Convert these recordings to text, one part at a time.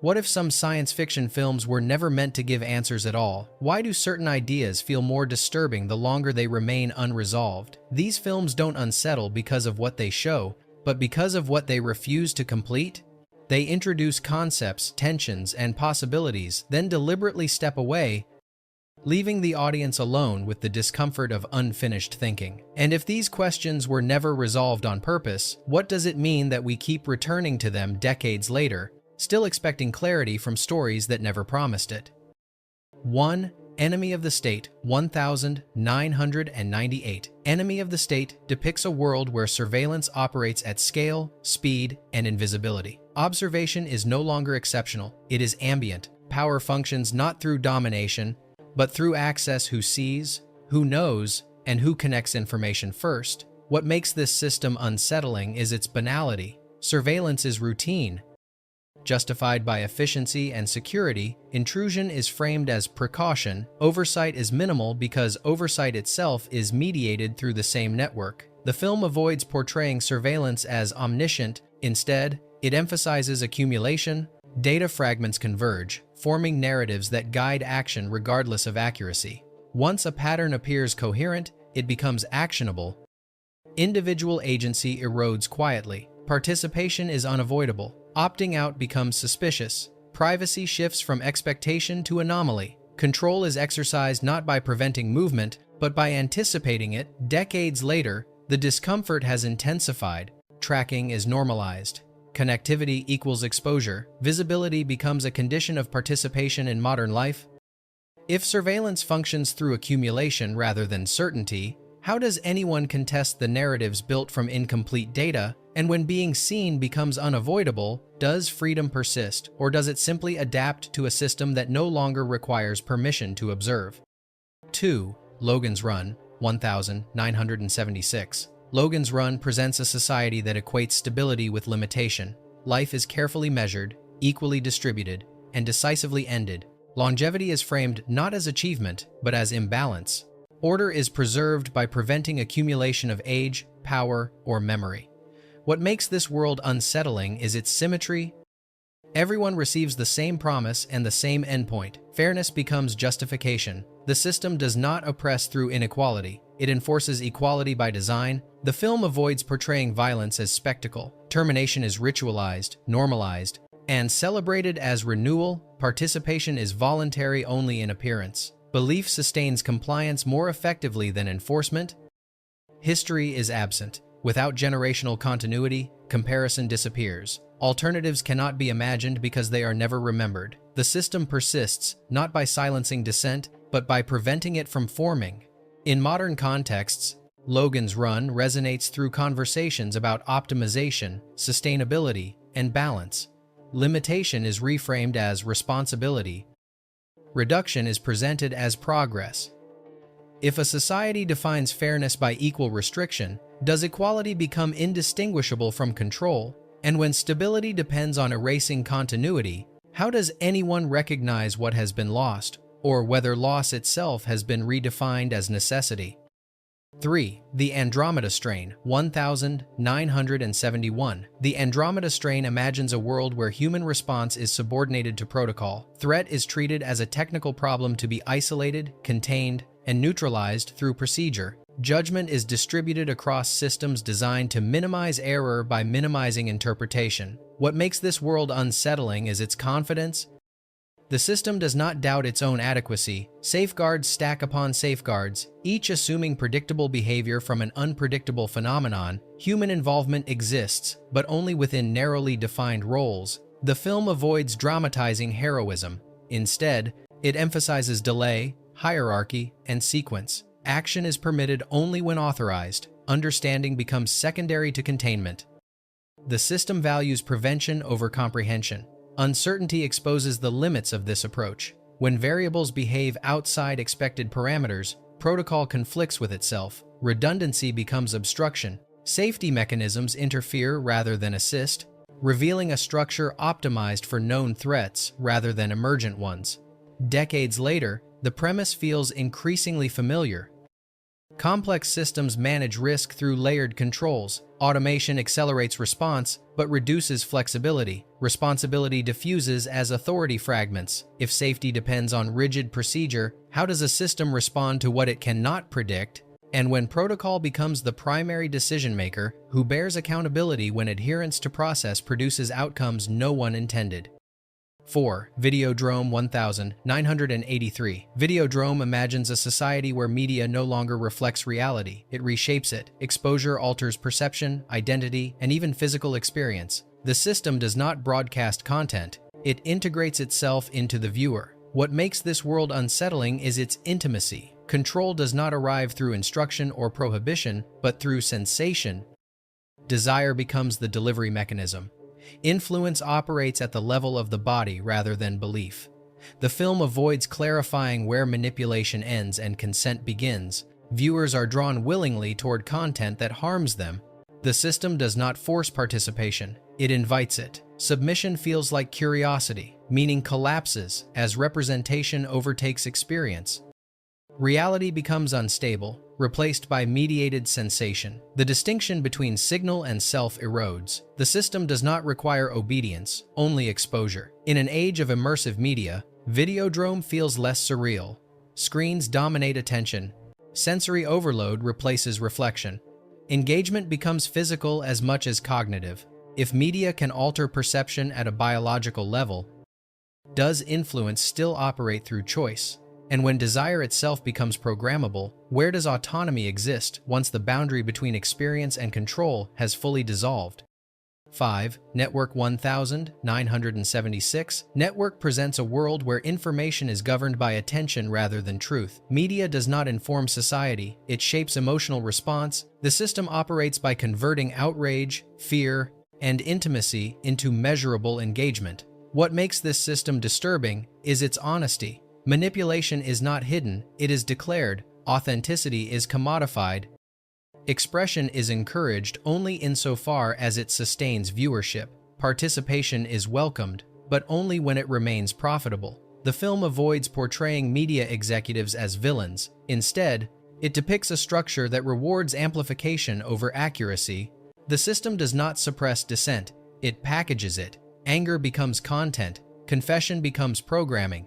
What if some science fiction films were never meant to give answers at all? Why do certain ideas feel more disturbing the longer they remain unresolved? These films don't unsettle because of what they show, but because of what they refuse to complete. They introduce concepts, tensions, and possibilities, then deliberately step away, leaving the audience alone with the discomfort of unfinished thinking. And if these questions were never resolved on purpose, what does it mean that we keep returning to them decades later, still expecting clarity from stories that never promised it? 1. Enemy of the State, 1998. Enemy of the State depicts a world where surveillance operates at scale, speed, and invisibility. Observation is no longer exceptional, it is ambient. Power functions not through domination, but through access. Who sees, who knows, and who connects information first. What makes this system unsettling is its banality. Surveillance is routine, justified by efficiency and security. Intrusion is framed as precaution. Oversight is minimal because oversight itself is mediated through the same network. The film avoids portraying surveillance as omniscient. Instead, it emphasizes accumulation. Data fragments converge, forming narratives that guide action regardless of accuracy. Once a pattern appears coherent, it becomes actionable. Individual agency erodes quietly. Participation is unavoidable. Opting out becomes suspicious. Privacy shifts from expectation to anomaly. Control is exercised not by preventing movement, but by anticipating it. Decades later, the discomfort has intensified. Tracking is normalized. Connectivity equals exposure. Visibility becomes a condition of participation in modern life. If surveillance functions through accumulation rather than certainty, how does anyone contest the narratives built from incomplete data? And when being seen becomes unavoidable, does freedom persist, or does it simply adapt to a system that no longer requires permission to observe? 2. Logan's Run, 1976. Logan's Run presents a society that equates stability with limitation. Life is carefully measured, equally distributed, and decisively ended. Longevity is framed not as achievement, but as imbalance. Order is preserved by preventing accumulation of age, power, or memory. What makes this world unsettling is its symmetry. Everyone receives the same promise and the same endpoint. Fairness becomes justification. The system does not oppress through inequality. It enforces equality by design. The film avoids portraying violence as spectacle. Termination is ritualized, normalized, and celebrated as renewal. Participation is voluntary only in appearance. Belief sustains compliance more effectively than enforcement. History is absent. Without generational continuity, comparison disappears. Alternatives cannot be imagined because they are never remembered. The system persists, not by silencing dissent, but by preventing it from forming. In modern contexts, Logan's Run resonates through conversations about optimization, sustainability, and balance. Limitation is reframed as responsibility. Reduction is presented as progress. If a society defines fairness by equal restriction, does equality become indistinguishable from control? And when stability depends on erasing continuity, how does anyone recognize what has been lost, or whether loss itself has been redefined as necessity? 3. The Andromeda Strain, 1971. The Andromeda Strain imagines a world where human response is subordinated to protocol. Threat is treated as a technical problem to be isolated, contained, and neutralized through procedure. Judgment is distributed across systems designed to minimize error by minimizing interpretation. What makes this world unsettling is its confidence. The system does not doubt its own adequacy. Safeguards stack upon safeguards, each assuming predictable behavior from an unpredictable phenomenon. Human involvement exists, but only within narrowly defined roles. The film avoids dramatizing heroism. Instead, it emphasizes delay, hierarchy, and sequence. Action is permitted only when authorized. Understanding becomes secondary to containment. The system values prevention over comprehension. Uncertainty exposes the limits of this approach. When variables behave outside expected parameters, protocol conflicts with itself. Redundancy becomes obstruction. Safety mechanisms interfere rather than assist, revealing a structure optimized for known threats rather than emergent ones. Decades later, the premise feels increasingly familiar. Complex systems manage risk through layered controls. Automation accelerates response, but reduces flexibility. Responsibility diffuses as authority fragments. If safety depends on rigid procedure, how does a system respond to what it cannot predict? And when protocol becomes the primary decision maker, who bears accountability when adherence to process produces outcomes no one intended? 4. Videodrome 1983. Videodrome imagines a society where media no longer reflects reality. It reshapes it. Exposure alters perception, identity, and even physical experience. The system does not broadcast content. It integrates itself into the viewer. What makes this world unsettling is its intimacy. Control does not arrive through instruction or prohibition, but through sensation. Desire becomes the delivery mechanism. Influence operates at the level of the body rather than belief. The film avoids clarifying where manipulation ends and consent begins. Viewers are drawn willingly toward content that harms them. The system does not force participation, it invites it. Submission feels like curiosity, meaning collapses as representation overtakes experience. Reality becomes unstable, replaced by mediated sensation. The distinction between signal and self erodes. The system does not require obedience, only exposure. In an age of immersive media, Videodrome feels less surreal. Screens dominate attention. Sensory overload replaces reflection. Engagement becomes physical as much as cognitive. If media can alter perception at a biological level, does influence still operate through choice? And when desire itself becomes programmable, where does autonomy exist once the boundary between experience and control has fully dissolved? 5. Network 1976. Network presents a world where information is governed by attention rather than truth. Media does not inform society, it shapes emotional response. The system operates by converting outrage, fear, and intimacy into measurable engagement. What makes this system disturbing is its honesty. Manipulation is not hidden, it is declared. Authenticity is commodified. Expression is encouraged only insofar as it sustains viewership. Participation is welcomed, but only when it remains profitable. The film avoids portraying media executives as villains. Instead, it depicts a structure that rewards amplification over accuracy. The system does not suppress dissent, it packages it. Anger becomes content, confession becomes programming.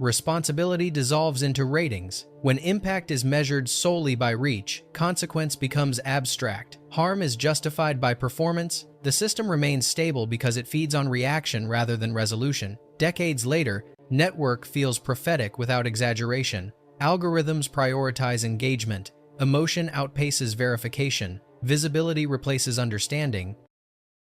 Responsibility dissolves into ratings. When impact is measured solely by reach, consequence becomes abstract. Harm is justified by performance. The system remains stable because it feeds on reaction rather than resolution. Decades later, network feels prophetic without exaggeration. Algorithms prioritize engagement. Emotion outpaces verification. Visibility replaces understanding.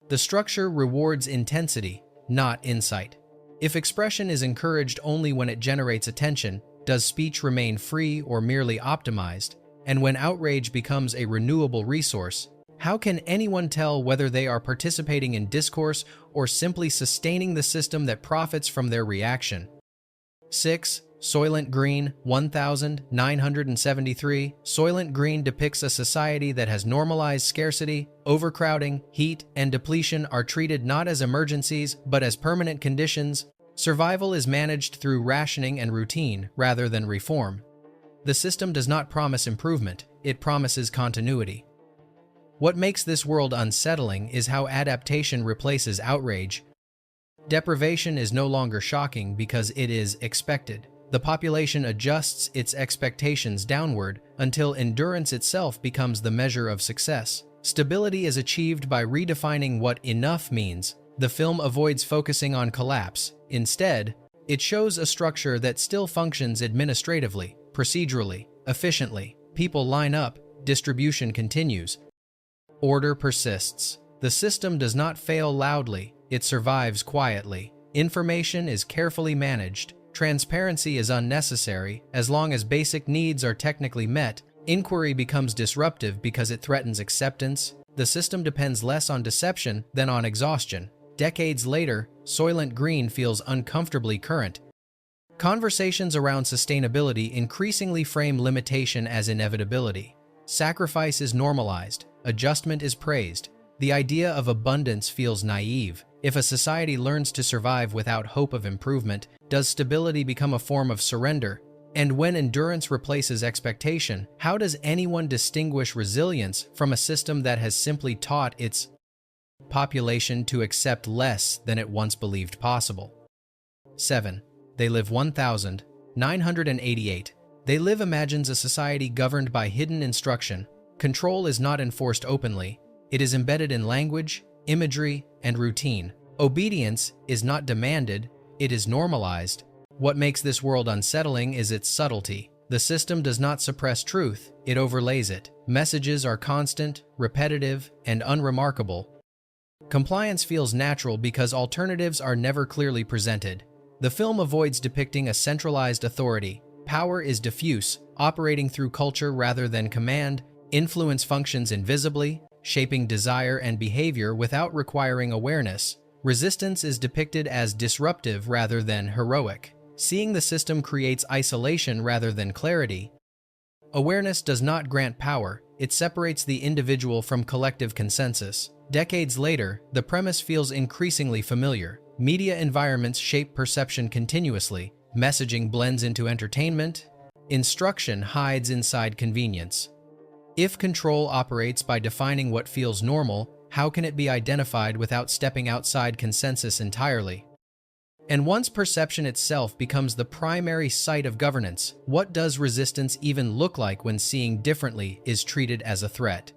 The structure rewards intensity, not insight. If expression is encouraged only when it generates attention, does speech remain free or merely optimized? And when outrage becomes a renewable resource, how can anyone tell whether they are participating in discourse or simply sustaining the system that profits from their reaction? 6. Soylent Green 1973. Soylent Green depicts a society that has normalized scarcity, overcrowding, heat, and depletion are treated not as emergencies but as permanent conditions. Survival is managed through rationing and routine rather than reform. The system does not promise improvement, it promises continuity. What makes this world unsettling is how adaptation replaces outrage. Deprivation is no longer shocking because it is expected. The population adjusts its expectations downward until endurance itself becomes the measure of success. Stability is achieved by redefining what enough means. The film avoids focusing on collapse. Instead, it shows a structure that still functions administratively, procedurally, efficiently. People line up, distribution continues. Order persists. The system does not fail loudly, it survives quietly. Information is carefully managed. Transparency is unnecessary. As long as basic needs are technically met, inquiry becomes disruptive because it threatens acceptance. The system depends less on deception than on exhaustion. Decades later, Soylent Green feels uncomfortably current. Conversations around sustainability increasingly frame limitation as inevitability. Sacrifice is normalized. Adjustment is praised. The idea of abundance feels naive. If a society learns to survive without hope of improvement, does stability become a form of surrender? And when endurance replaces expectation, how does anyone distinguish resilience from a system that has simply taught its population to accept less than it once believed possible? 7. They live 1988. They live imagines a society governed by hidden instruction. Control is not enforced openly. It is embedded in language, imagery, and routine. Obedience is not demanded, it is normalized. What makes this world unsettling is its subtlety. The system does not suppress truth, it overlays it. Messages are constant, repetitive, and unremarkable. Compliance feels natural because alternatives are never clearly presented. The film avoids depicting a centralized authority. Power is diffuse, operating through culture rather than command. Influence functions invisibly, shaping desire and behavior without requiring awareness. Resistance is depicted as disruptive rather than heroic. Seeing the system creates isolation rather than clarity. Awareness does not grant power, it separates the individual from collective consensus. Decades later, the premise feels increasingly familiar. Media environments shape perception continuously. Messaging blends into entertainment. Instruction hides inside convenience. If control operates by defining what feels normal, how can it be identified without stepping outside consensus entirely? And once perception itself becomes the primary site of governance, what does resistance even look like when seeing differently is treated as a threat?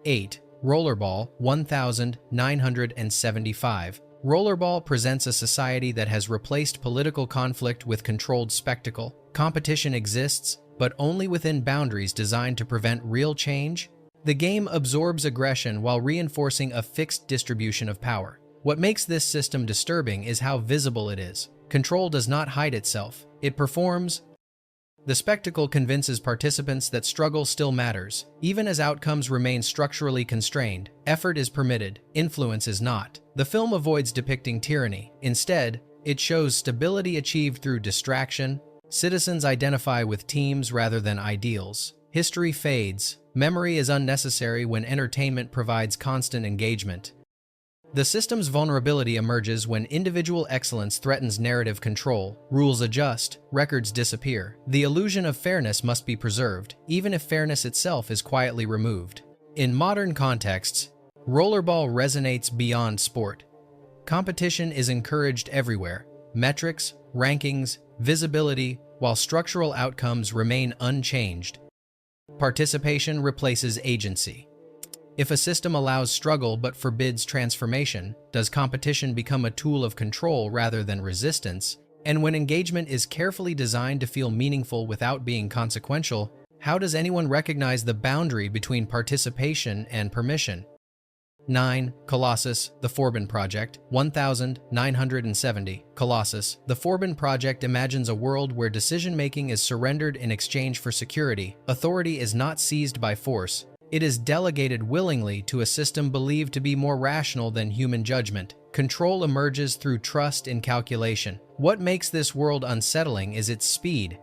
8. Rollerball 1975. Rollerball presents a society that has replaced political conflict with controlled spectacle. Competition exists, but only within boundaries designed to prevent real change. The game absorbs aggression while reinforcing a fixed distribution of power. What makes this system disturbing is how visible it is. Control does not hide itself, it performs. The spectacle convinces participants that struggle still matters. Even as outcomes remain structurally constrained, effort is permitted, influence is not. The film avoids depicting tyranny. Instead, it shows stability achieved through distraction. Citizens identify with teams rather than ideals. History fades. Memory is unnecessary when entertainment provides constant engagement. The system's vulnerability emerges when individual excellence threatens narrative control. Rules adjust, records disappear. The illusion of fairness must be preserved, even if fairness itself is quietly removed. In modern contexts, rollerball resonates beyond sport. Competition is encouraged everywhere. Metrics, rankings, visibility, while structural outcomes remain unchanged. Participation replaces agency. If a system allows struggle but forbids transformation, does competition become a tool of control rather than resistance? And when engagement is carefully designed to feel meaningful without being consequential, how does anyone recognize the boundary between participation and permission? 9. Colossus, The Forbin Project, 1970. Colossus, The Forbin Project imagines a world where decision-making is surrendered in exchange for security. Authority is not seized by force. It is delegated willingly to a system believed to be more rational than human judgment. Control emerges through trust in calculation. What makes this world unsettling is its speed.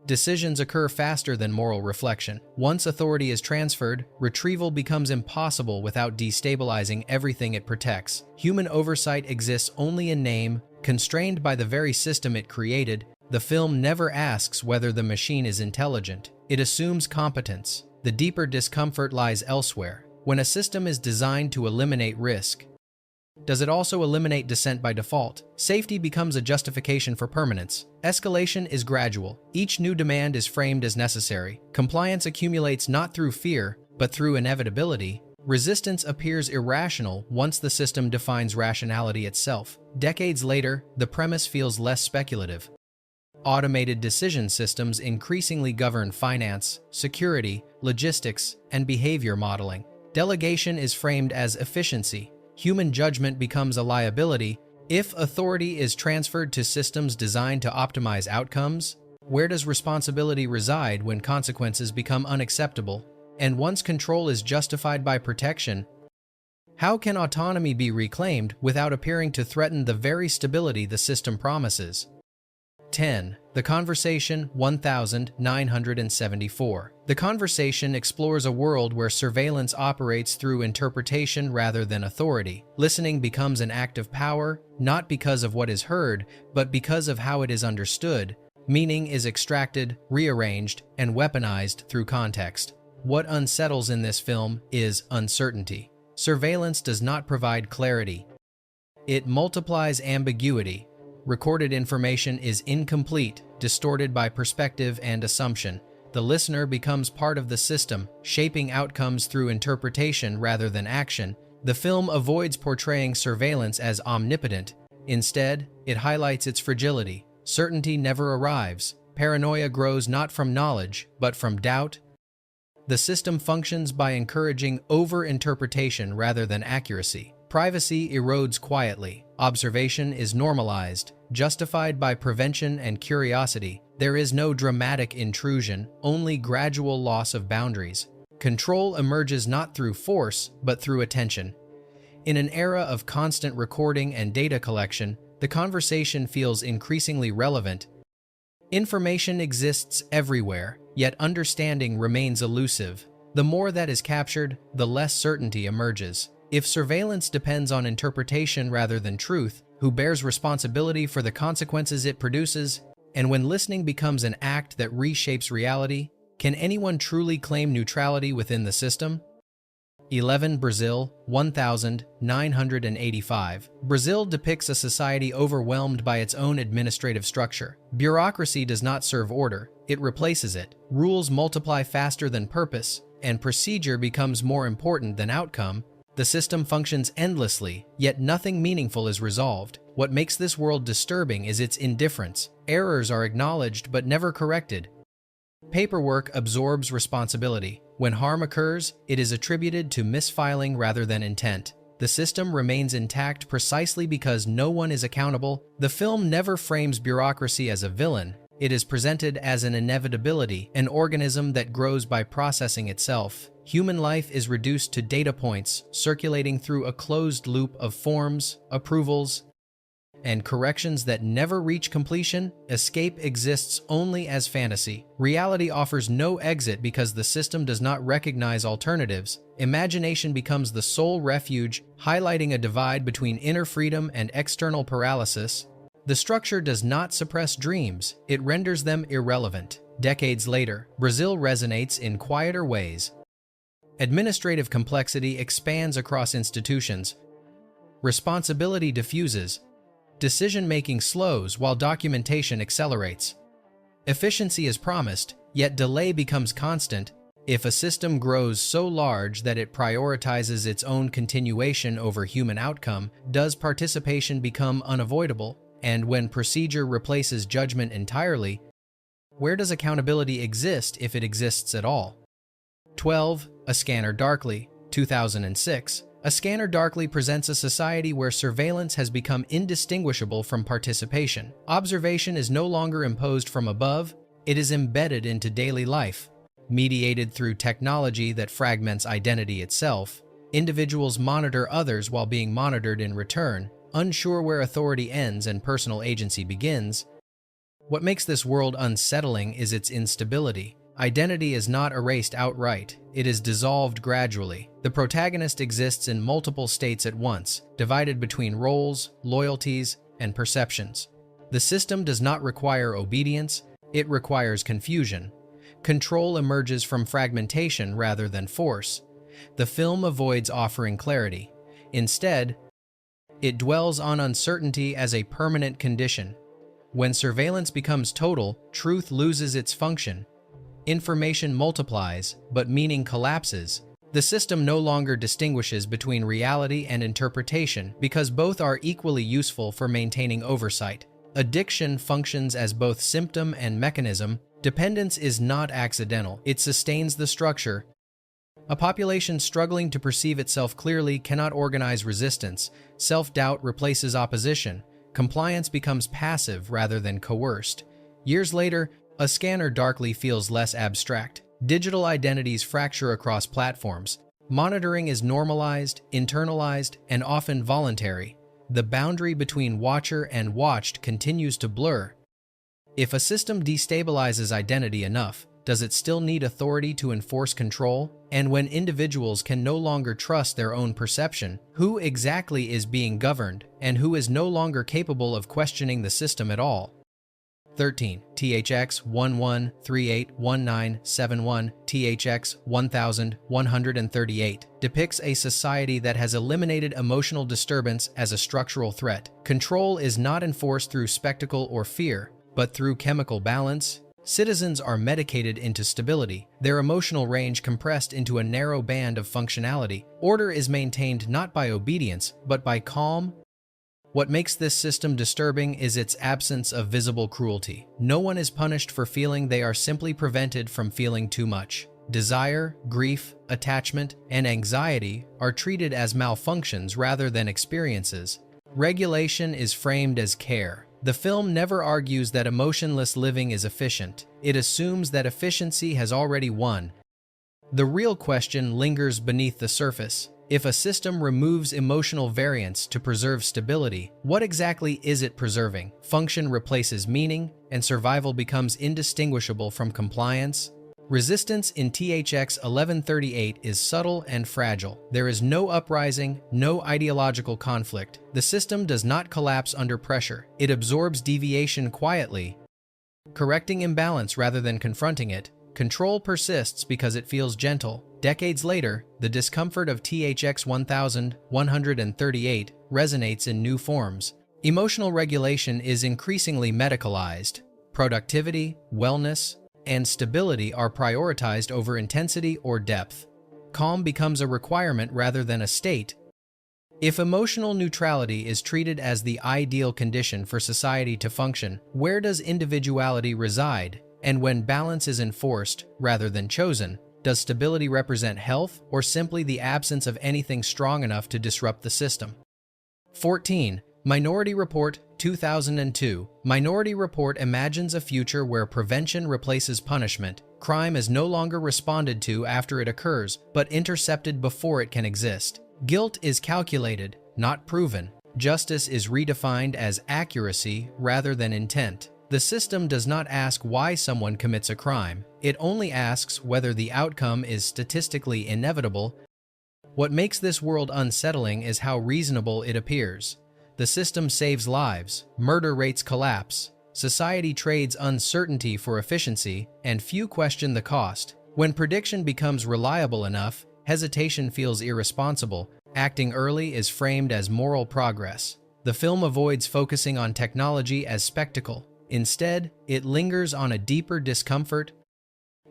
Decisions occur faster than moral reflection. Once authority is transferred, retrieval becomes impossible without destabilizing everything it protects. Human oversight exists only in name, constrained by the very system it created. The film never asks whether the machine is intelligent. It assumes competence. The deeper discomfort lies elsewhere. When a system is designed to eliminate risk, does it also eliminate dissent by default? Safety becomes a justification for permanence. Escalation is gradual. Each new demand is framed as necessary. Compliance accumulates not through fear, but through inevitability. Resistance appears irrational once the system defines rationality itself. Decades later, the premise feels less speculative. Automated decision systems increasingly govern finance, security, logistics, and behavior modeling. Delegation is framed as efficiency. Human judgment becomes a liability. If authority is transferred to systems designed to optimize outcomes, where does responsibility reside when consequences become unacceptable? And once control is justified by protection, how can autonomy be reclaimed without appearing to threaten the very stability the system promises? 10. The Conversation 1974. The Conversation explores a world where surveillance operates through interpretation rather than authority. Listening becomes an act of power, not because of what is heard, but because of how it is understood. Meaning is extracted, rearranged, and weaponized through context. What unsettles in this film is uncertainty. Surveillance does not provide clarity. It multiplies ambiguity. Recorded information is incomplete, distorted by perspective and assumption. The listener becomes part of the system, shaping outcomes through interpretation rather than action. The film avoids portraying surveillance as omnipotent. Instead, it highlights its fragility. Certainty never arrives. Paranoia grows not from knowledge, but from doubt. The system functions by encouraging over-interpretation rather than accuracy. Privacy erodes quietly. Observation is normalized, justified by prevention and curiosity. There is no dramatic intrusion, only gradual loss of boundaries. Control emerges not through force, but through attention. In an era of constant recording and data collection, the conversation feels increasingly relevant. Information exists everywhere, yet understanding remains elusive. The more that is captured, the less certainty emerges. If surveillance depends on interpretation rather than truth, who bears responsibility for the consequences it produces? And when listening becomes an act that reshapes reality, can anyone truly claim neutrality within the system? 11. Brazil, 1985. Brazil depicts a society overwhelmed by its own administrative structure. Bureaucracy does not serve order, it replaces it. Rules multiply faster than purpose, and procedure becomes more important than outcome. The system functions endlessly, yet nothing meaningful is resolved. What makes this world disturbing is its indifference. Errors are acknowledged but never corrected. Paperwork absorbs responsibility. When harm occurs, it is attributed to misfiling rather than intent. The system remains intact precisely because no one is accountable. The film never frames bureaucracy as a villain. It is presented as an inevitability, an organism that grows by processing itself. Human life is reduced to data points, circulating through a closed loop of forms, approvals, and corrections that never reach completion. Escape exists only as fantasy. Reality offers no exit because the system does not recognize alternatives. Imagination becomes the sole refuge, highlighting a divide between inner freedom and external paralysis. The structure does not suppress dreams, it renders them irrelevant. Decades later, Brazil resonates in quieter ways. Administrative complexity expands across institutions. Responsibility diffuses. Decision-making slows while documentation accelerates. Efficiency is promised, yet delay becomes constant. If a system grows so large that it prioritizes its own continuation over human outcome, does participation become unavoidable? And when procedure replaces judgment entirely, where does accountability exist if it exists at all? 12. A Scanner Darkly, 2006. A Scanner Darkly presents a society where surveillance has become indistinguishable from participation. Observation is no longer imposed from above, it is embedded into daily life. Mediated through technology that fragments identity itself, individuals monitor others while being monitored in return, unsure where authority ends and personal agency begins. What makes this world unsettling is its instability. Identity is not erased outright, it is dissolved gradually. The protagonist exists in multiple states at once, divided between roles, loyalties, and perceptions. The system does not require obedience, it requires confusion. Control emerges from fragmentation rather than force. The film avoids offering clarity. Instead, it dwells on uncertainty as a permanent condition. When surveillance becomes total, truth loses its function. Information multiplies, but meaning collapses. The system no longer distinguishes between reality and interpretation because both are equally useful for maintaining oversight. Addiction functions as both symptom and mechanism. Dependence is not accidental, it sustains the structure. A population struggling to perceive itself clearly cannot organize resistance. Self-doubt replaces opposition. Compliance becomes passive rather than coerced. Years later, A Scanner Darkly feels less abstract. Digital identities fracture across platforms. Monitoring is normalized, internalized, and often voluntary. The boundary between watcher and watched continues to blur. If a system destabilizes identity enough, does it still need authority to enforce control? And when individuals can no longer trust their own perception, who exactly is being governed, and who is no longer capable of questioning the system at all? 13. THX 11381971 THX 1138 depicts a society that has eliminated emotional disturbance as a structural threat. Control is not enforced through spectacle or fear, but through chemical balance. Citizens are medicated into stability, their emotional range compressed into a narrow band of functionality. Order is maintained not by obedience, but by calm. What makes this system disturbing is its absence of visible cruelty. No one is punished for feeling, they are simply prevented from feeling too much. Desire, grief, attachment, and anxiety are treated as malfunctions rather than experiences. Regulation is framed as care. The film never argues that emotionless living is efficient. It assumes that efficiency has already won. The real question lingers beneath the surface. If a system removes emotional variance to preserve stability, what exactly is it preserving? Function replaces meaning, and survival becomes indistinguishable from compliance. Resistance in THX 1138 is subtle and fragile. There is no uprising, no ideological conflict. The system does not collapse under pressure. It absorbs deviation quietly, correcting imbalance rather than confronting it. Control persists because it feels gentle. Decades later, the discomfort of THX 1138 resonates in new forms. Emotional regulation is increasingly medicalized. Productivity, wellness, and stability are prioritized over intensity or depth. Calm becomes a requirement rather than a state. If emotional neutrality is treated as the ideal condition for society to function, where does individuality reside? And when balance is enforced rather than chosen, does stability represent health or simply the absence of anything strong enough to disrupt the system? 14. Minority Report 2002. Minority Report imagines a future where prevention replaces punishment. Crime is no longer responded to after it occurs, but intercepted before it can exist. Guilt is calculated, not proven. Justice is redefined as accuracy rather than intent. The system does not ask why someone commits a crime. It only asks whether the outcome is statistically inevitable. What makes this world unsettling is how reasonable it appears. The system saves lives, murder rates collapse, society trades uncertainty for efficiency, and few question the cost. When prediction becomes reliable enough, hesitation feels irresponsible. Acting early is framed as moral progress. The film avoids focusing on technology as spectacle. Instead, it lingers on a deeper discomfort.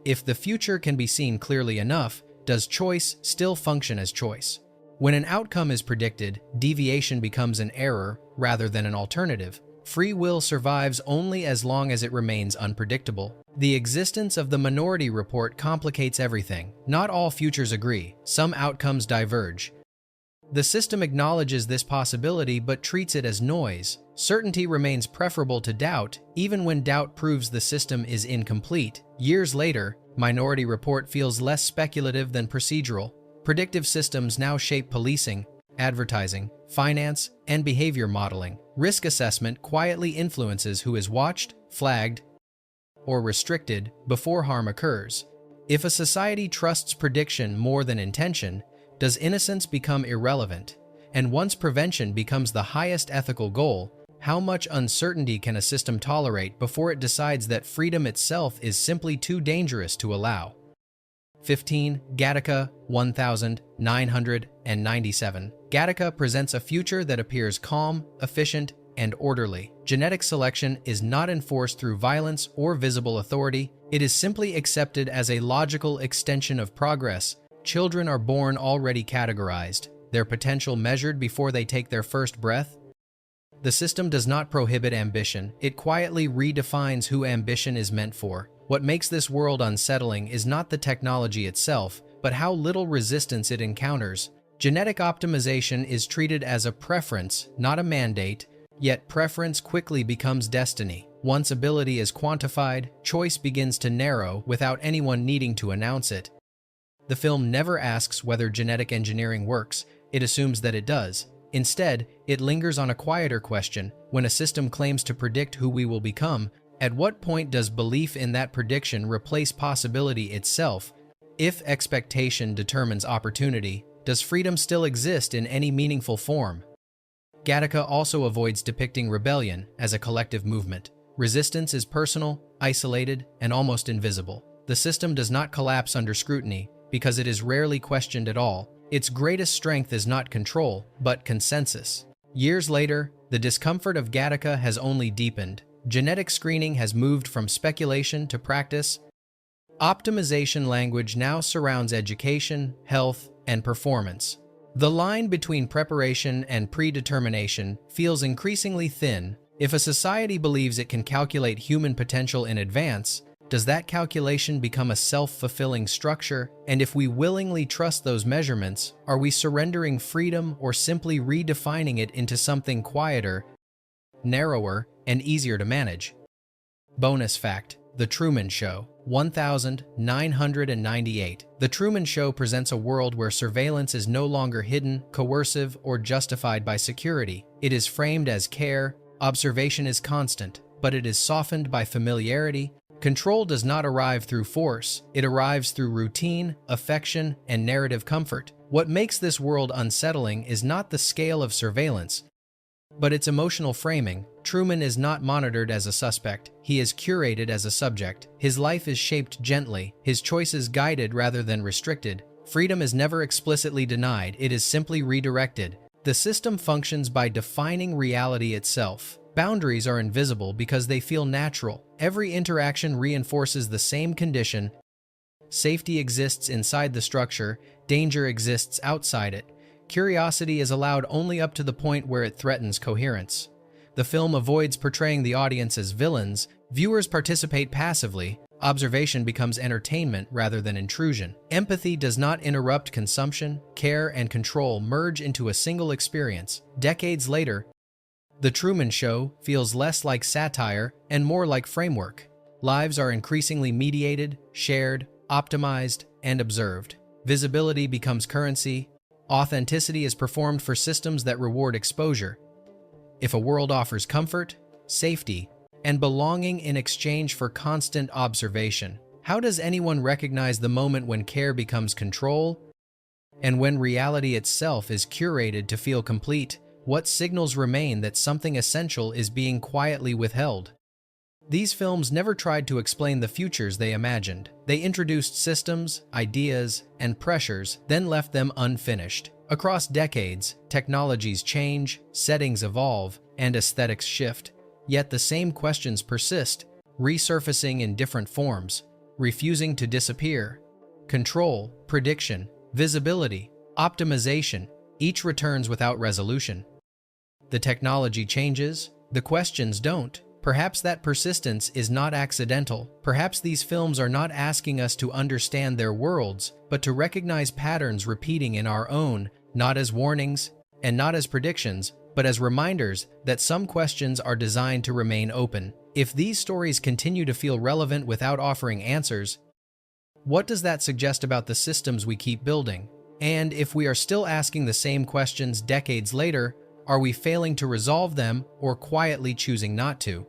If the future can be seen clearly enough, does choice still function as choice? When an outcome is predicted, deviation becomes an error rather than an alternative. Free will survives only as long as it remains unpredictable. The existence of the Minority Report complicates everything. Not all futures agree. Some outcomes diverge. The system acknowledges this possibility but treats it as noise. Certainty remains preferable to doubt, even when doubt proves the system is incomplete. Years later, Minority Report feels less speculative than procedural. Predictive systems now shape policing, advertising, finance, and behavior modeling. Risk assessment quietly influences who is watched, flagged, or restricted before harm occurs. If a society trusts prediction more than intention, does innocence become irrelevant? And once prevention becomes the highest ethical goal, how much uncertainty can a system tolerate before it decides that freedom itself is simply too dangerous to allow? 15. Gattaca 1997. Gattaca presents a future that appears calm, efficient, and orderly. Genetic selection is not enforced through violence or visible authority. It is simply accepted as a logical extension of progress. Children are born already categorized, their potential measured before they take their first breath. The system does not prohibit ambition. It quietly redefines who ambition is meant for. What makes this world unsettling is not the technology itself, but how little resistance it encounters. Genetic optimization is treated as a preference, not a mandate, yet preference quickly becomes destiny. Once ability is quantified, choice begins to narrow without anyone needing to announce it. The film never asks whether genetic engineering works, it assumes that it does. Instead, it lingers on a quieter question. When a system claims to predict who we will become, at what point does belief in that prediction replace possibility itself? If expectation determines opportunity, does freedom still exist in any meaningful form? Gattaca also avoids depicting rebellion as a collective movement. Resistance is personal, isolated, and almost invisible. The system does not collapse under scrutiny because it is rarely questioned at all. Its greatest strength is not control, but consensus. Years later, the discomfort of Gattaca has only deepened. Genetic screening has moved from speculation to practice. Optimization language now surrounds education, health, and performance. The line between preparation and predetermination feels increasingly thin. If a society believes it can calculate human potential in advance, does that calculation become a self-fulfilling structure? And if we willingly trust those measurements, are we surrendering freedom or simply redefining it into something quieter, narrower, and easier to manage? Bonus fact: The Truman Show, 1998. The Truman Show presents a world where surveillance is no longer hidden, coercive, or justified by security. It is framed as care. Observation is constant, but it is softened by familiarity. Control does not arrive through force. It arrives through routine, affection, and narrative comfort. What makes this world unsettling is not the scale of surveillance, but its emotional framing. Truman is not monitored as a suspect. He is curated as a subject. His life is shaped gently, his choices guided rather than restricted. Freedom is never explicitly denied, it is simply redirected. The system functions by defining reality itself. Boundaries are invisible because they feel natural. Every interaction reinforces the same condition. Safety exists inside the structure, danger exists outside it. Curiosity is allowed only up to the point where it threatens coherence. The film avoids portraying the audience as villains. Viewers participate passively. Observation becomes entertainment rather than intrusion. Empathy does not interrupt consumption. Care and control merge into a single experience. Decades later, The Truman Show feels less like satire and more like framework. Lives are increasingly mediated, shared, optimized, and observed. Visibility becomes currency. Authenticity is performed for systems that reward exposure. If a world offers comfort, safety, and belonging in exchange for constant observation, how does anyone recognize the moment when care becomes control? And when reality itself is curated to feel complete, what signals remain that something essential is being quietly withheld? These films never tried to explain the futures they imagined. They introduced systems, ideas, and pressures, then left them unfinished. Across decades, technologies change, settings evolve, and aesthetics shift. Yet the same questions persist, resurfacing in different forms, refusing to disappear. Control, prediction, visibility, optimization, each returns without resolution. The technology changes, the questions don't. Perhaps that persistence is not accidental. Perhaps these films are not asking us to understand their worlds, but to recognize patterns repeating in our own, not as warnings and not as predictions, but as reminders that some questions are designed to remain open. If these stories continue to feel relevant without offering answers, what does that suggest about the systems we keep building? And if we are still asking the same questions decades later, are we failing to resolve them or quietly choosing not to?